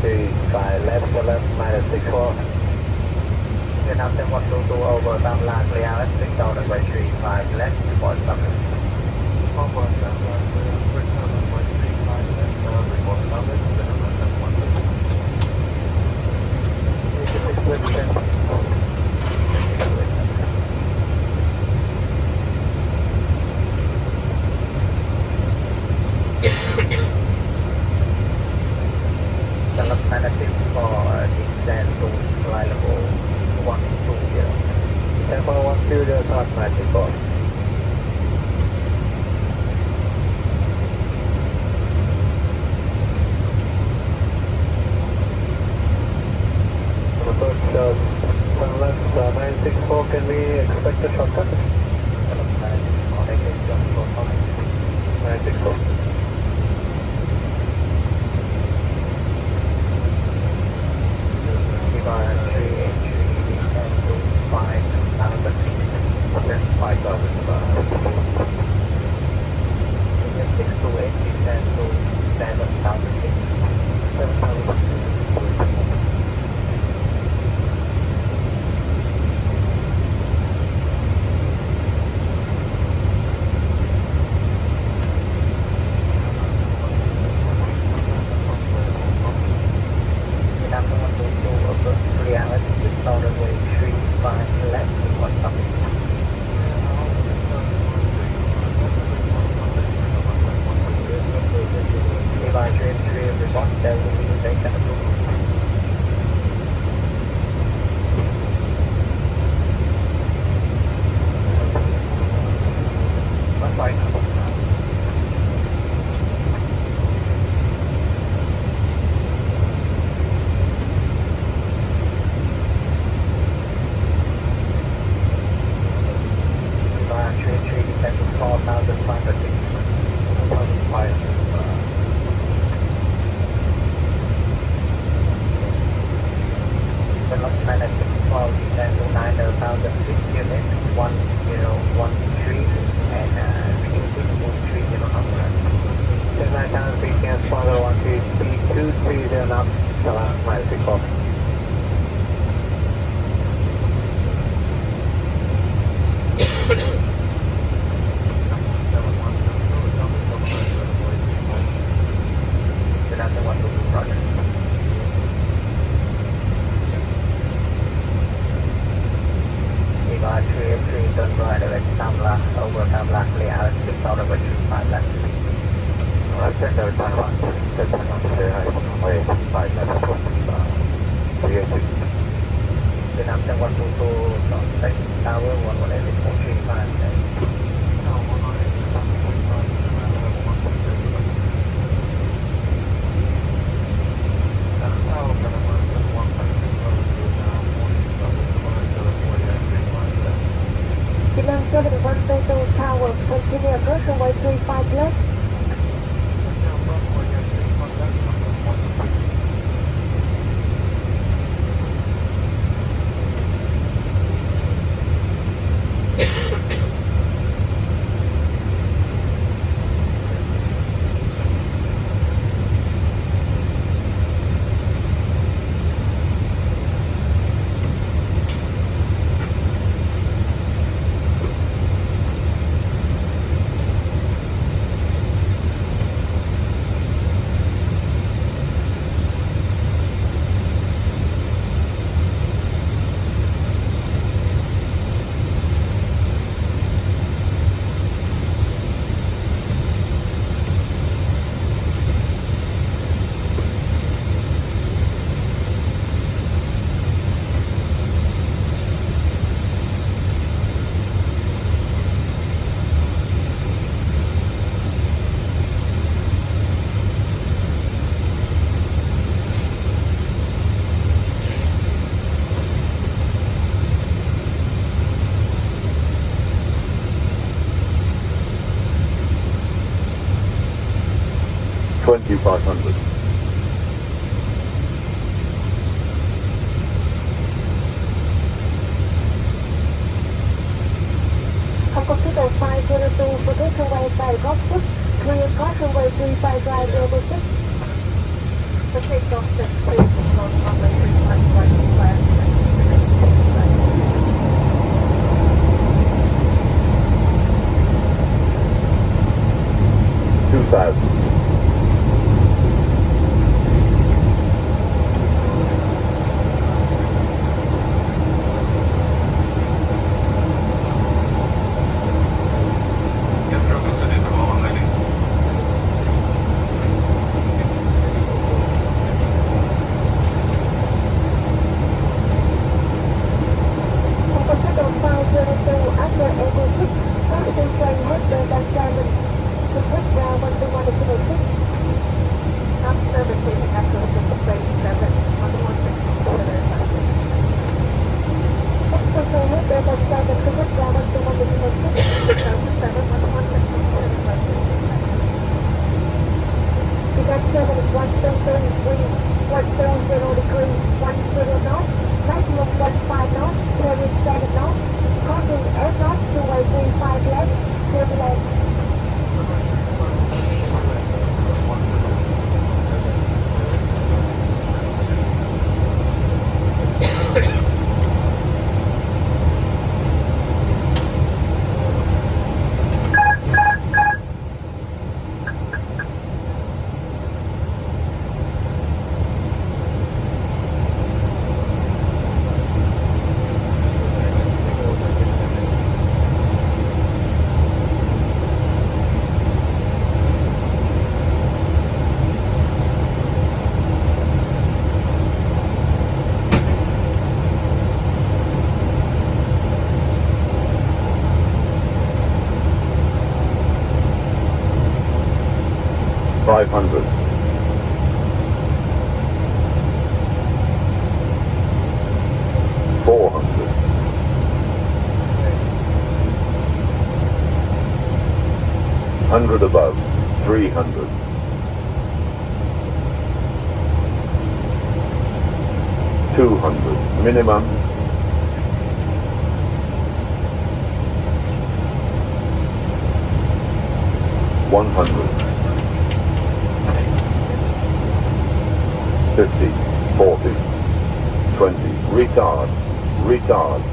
35 left 7 minus 64. Việt Nam 122 over Tam La, clear at 6,000 runway 35 left, report summit. Over Tam La, clear at 6,000 runway 35 left, report summit. Develop magnetic for descent to fly level 120. Tempo 120 start magic course. Approach turn left 964, can we expect a shortcut? Develop 964, negative jump for 964. Tower, continue approach runway 35 left. $2,500. Cockpit 502 for this runway by Cockpit, clear cross runway 35 right level 6. For takeoff, please hold runway 35 right left. 2000. $500. $400. $100 above. $300. $200 minimum. $100. 50, 40, 20, retard, retard.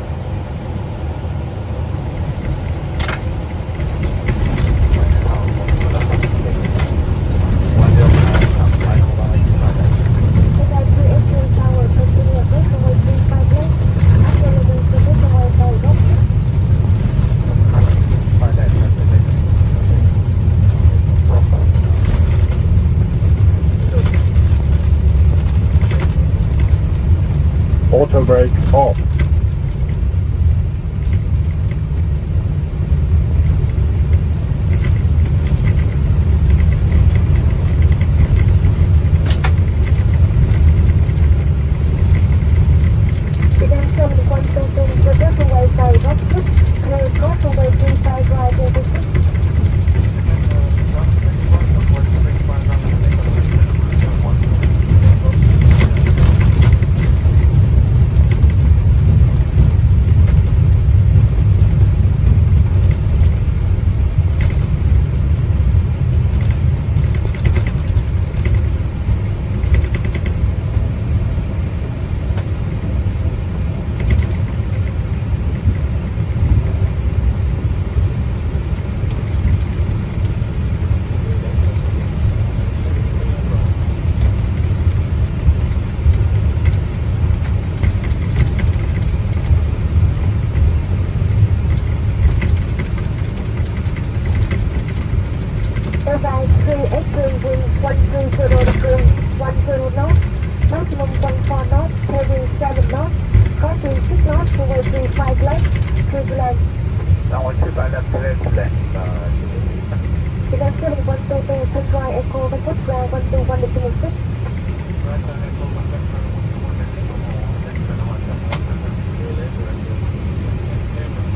Auto brake off.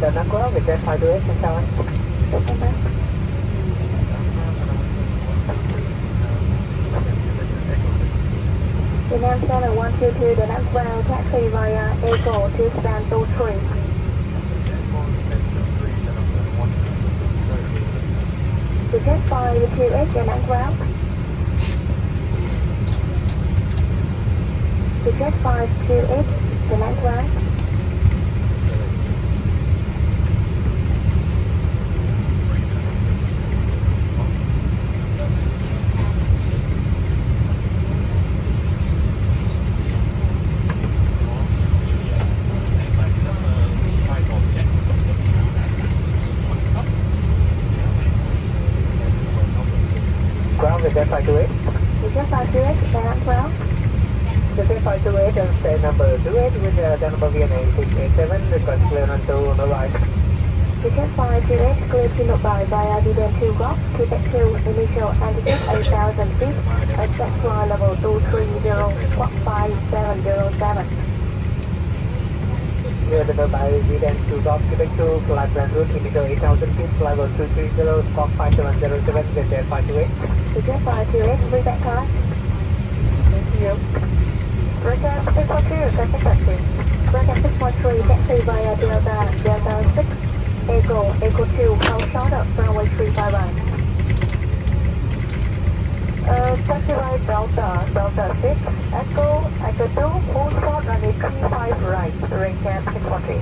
Đà Nẵng có Việt Nam phải đưa sao anh? Việt Nam Center 122 Đà Nẵng ground taxi via Eagle to stand 23. Request by the QS Đà Nẵng ground. Vietjet 528, Đà Nẵng ground. Ground Vietjet 528. Vietjet 528, Đà Nẵng ground. Vietjet 528 and stay number 28 with the number VNA 687, request clearance to Novi. Vietjet 528 clear to Nội via Vietjet 2 Gulf, Quebec 2, initial altitude 8,000 feet, expect flight level 230, squawk 5707. Near the Novi Vietjet 2 Golf, Quebec 2, flight plan route, initial 8,000 feet, flight level 230, squawk 5707, Vietjet 528. Vietjet 528, reback car. Thank you. Breakout 642, second taxi. Breakout 613, taxi via Delta 6, Echo 2, hold short up, runway 351. Taxi right, Delta 6, Echo 2, hold short, runway 35 right, range 640.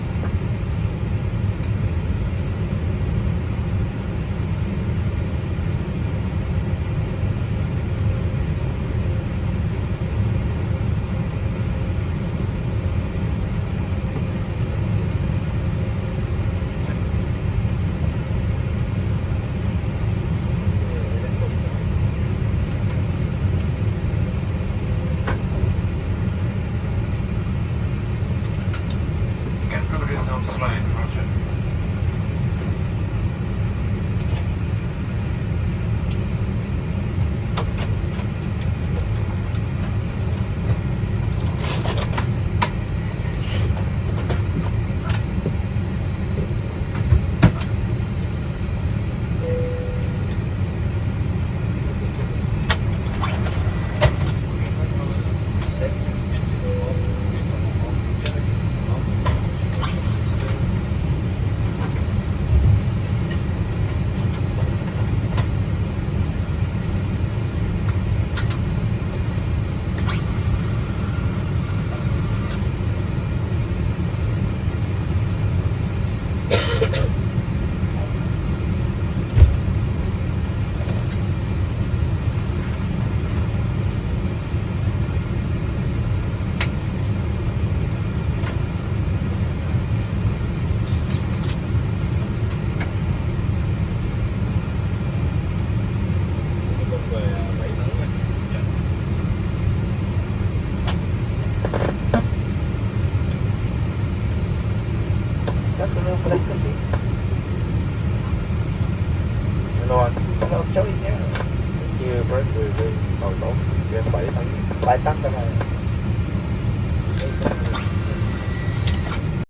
Hello anh. Hello cháu đi nhé. Như break review đầu tổ. Game 7 tấn. 7 tấn cái này.